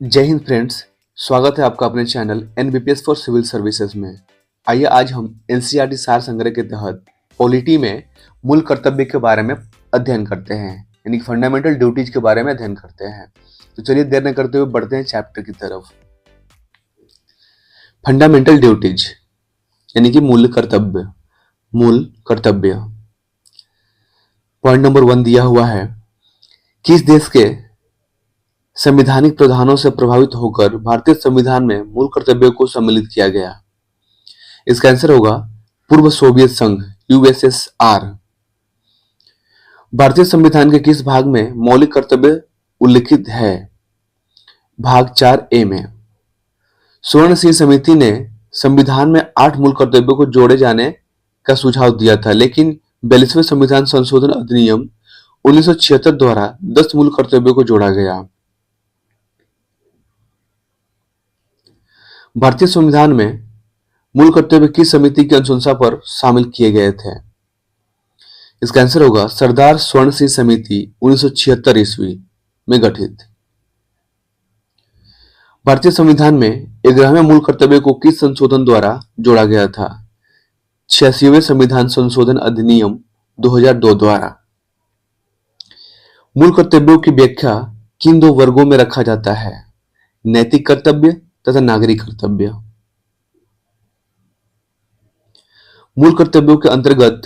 जय हिंद फ्रेंड्स। स्वागत है आपका अपने चैनल एनबीपीएस फॉर सिविल सर्विसेज में। आइए आज हम एनसीईआरटी सार संग्रह के तहत पॉलिटी में मूल कर्तव्य के बारे में अध्ययन करते हैं, यानी फंडामेंटल ड्यूटीज के बारे में अध्ययन करते हैं। तो चलिए देर न करते हुए बढ़ते हैं चैप्टर की तरफ। फंडामेंटल ड्यूटीज यानी कि मूल कर्तव्य। पॉइंट नंबर 1 दिया हुआ है, किस देश के संवैधानिक प्रावधानों से प्रभावित होकर भारतीय संविधान में मूल कर्तव्यों को सम्मिलित किया गया। इसका आंसर होगा पूर्व सोवियत संघ यूएसएसआर। भारतीय संविधान के किस भाग में मौलिक कर्तव्य उल्लिखित है? भाग 4A में। स्वर्ण सिंह समिति ने संविधान में 8 मूल कर्तव्यों को जोड़े जाने का सुझाव दिया था, लेकिन 42वें संविधान संशोधन अधिनियम 1976 द्वारा 10 मूल कर्तव्यों को जोड़ा गया। भारतीय संविधान में मूल कर्तव्य किस समिति की अनुशंसा पर शामिल किए गए थे? इसका आंसर होगा सरदार स्वर्ण सिंह समिति 1976 ईस्वी में गठित। भारतीय संविधान में 11वें मूल कर्तव्य को किस संशोधन द्वारा जोड़ा गया था? 86वें संविधान संशोधन अधिनियम 2002 द्वारा। मूल कर्तव्यों की व्याख्या किन 2 वर्गों में रखा जाता है? नैतिक कर्तव्य तथा नागरिक कर्तव्य। मूल कर्तव्यों के अंतर्गत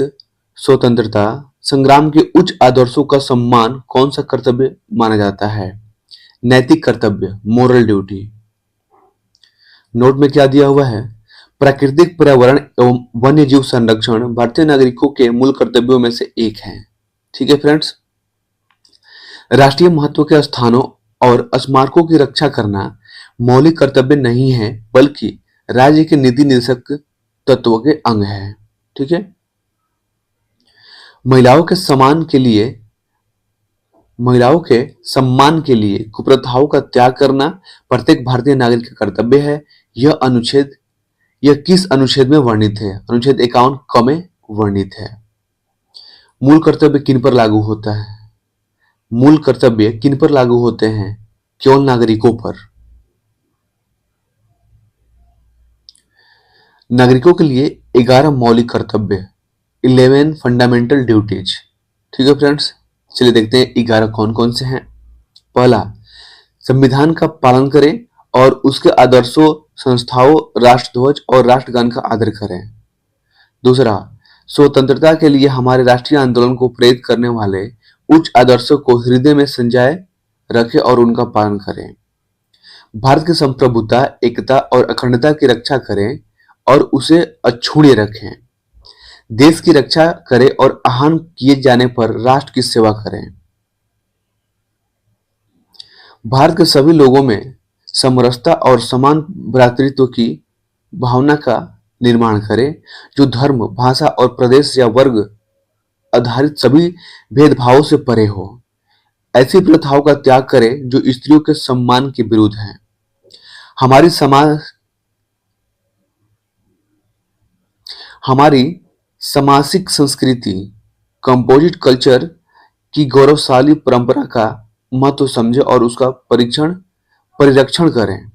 स्वतंत्रता संग्राम के उच्च आदर्शों का सम्मान कौन सा कर्तव्य माना जाता है? नैतिक कर्तव्य, मोरल ड्यूटी। नोट में क्या दिया हुआ है? प्राकृतिक पर्यावरण एवं वन्य जीव संरक्षण भारतीय नागरिकों के मूल कर्तव्यों में से एक है। ठीक है फ्रेंड्स। राष्ट्रीय महत्व के स्थानों और स्मारकों की रक्षा करना मौलिक कर्तव्य नहीं है, बल्कि राज्य के नीति निर्देशक तत्वों के अंग है। ठीक है। महिलाओं के सम्मान के लिए कुप्रथाओं का त्याग करना प्रत्येक भारतीय नागरिक का कर्तव्य है। यह किस अनुच्छेद में वर्णित है? अनुच्छेद 51 क में वर्णित है। मूल कर्तव्य किन पर लागू होता है? मूल कर्तव्य किन पर लागू होते हैं? केवल नागरिकों पर। नागरिकों के लिए 11 मौलिक कर्तव्य, 11 फंडामेंटल ड्यूटीज। ठीक है फ्रेंड्स, चलिए देखते हैं 11 कौन कौन से हैं। पहला, संविधान का पालन करें और उसके आदर्शों, संस्थाओं, राष्ट्रध्वज और राष्ट्रगान का आदर करें। दूसरा, स्वतंत्रता के लिए हमारे राष्ट्रीय आंदोलन को प्रेरित करने वाले उच्च आदर्शों को हृदय में संजाए रखें और उनका पालन करें। भारत की संप्रभुता, एकता और अखंडता की रक्षा करें और उसे अक्षुण्ण रखें। देश की रक्षा करें और आहन किए जाने पर राष्ट्र की सेवा करें। भारत के सभी लोगों में समरसता और समान भ्रातृत्व की भावना का निर्माण करें, जो धर्म, भाषा और प्रदेश या वर्ग आधारित सभी भेदभावों से परे हो। ऐसी प्रथाओं का त्याग करें जो स्त्रियों के सम्मान के विरुद्ध हैं। हमारी सामाजिक संस्कृति, कंपोजिट कल्चर की गौरवशाली परंपरा का महत्व समझें और उसका परिरक्षण करें।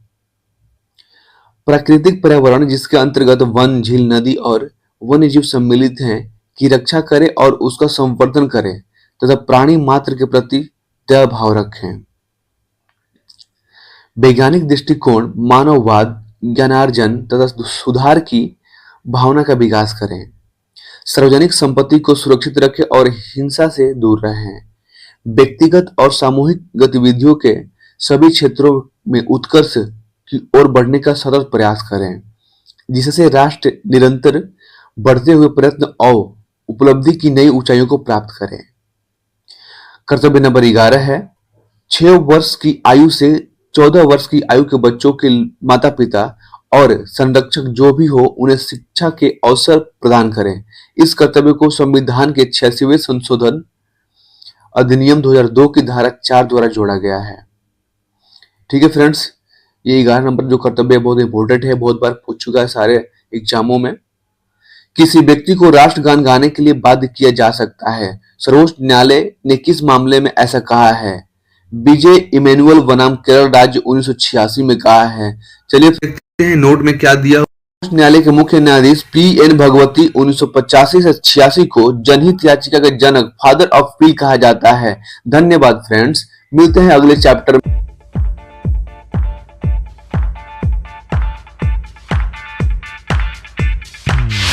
प्राकृतिक पर्यावरण, जिसके अंतर्गत वन, झील, नदी और वन्य जीव सम्मिलित हैं, की रक्षा करें और उसका संवर्धन करें तथा प्राणी मात्र के प्रति दया भाव रखें। वैज्ञानिक दृष्टिकोण, मानववाद, ज्ञानार्जन तथा सुधार की भावना का विकास करें। सार्वजनिक संपत्ति को सुरक्षित रखें और हिंसा से दूर रहें। व्यक्तिगत और सामूहिक गतिविधियों के सभी क्षेत्रों में उत्कर्ष की ओर बढ़ने का सतत प्रयास करें, जिससे राष्ट्र निरंतर बढ़ते हुए प्रयत्न और उपलब्धि की नई ऊंचाइयों को प्राप्त करे। कर्तव्य नंबर 11 है, 6 वर्ष की आयु से 14 वर्ष की आयु के बच्चों के माता पिता और संरक्षक जो भी हो, उन्हें शिक्षा के अवसर प्रदान करें। इस कर्तव्य को संविधान के 86वें संशोधन अधिनियम 2002 की धारा 4 द्वारा जोड़ा गया है। ठीक है फ्रेंड्स, ये 11 नंबर जो कर्तव्य है बहुत इंपॉर्टेंट है, बहुत बार पूछ चुका है सारे एग्जामों में। किसी व्यक्ति को राष्ट्रगान गाने के लिए बाध्य किया जा सकता है। सर्वोच्च न्यायालय ने किस मामले में ऐसा कहा है? विजय इमैनुअल बनाम केरल राज्य 1986 में कहा है। चलिए देखते हैं नोट में क्या दिया। उच्च न्यायालय के मुख्य न्यायाधीश पी.एन. भगवती 1985 से 86 को जनहित याचिका के जनक फादर ऑफ पील कहा जाता है। धन्यवाद फ्रेंड्स, मिलते हैं अगले चैप्टर में।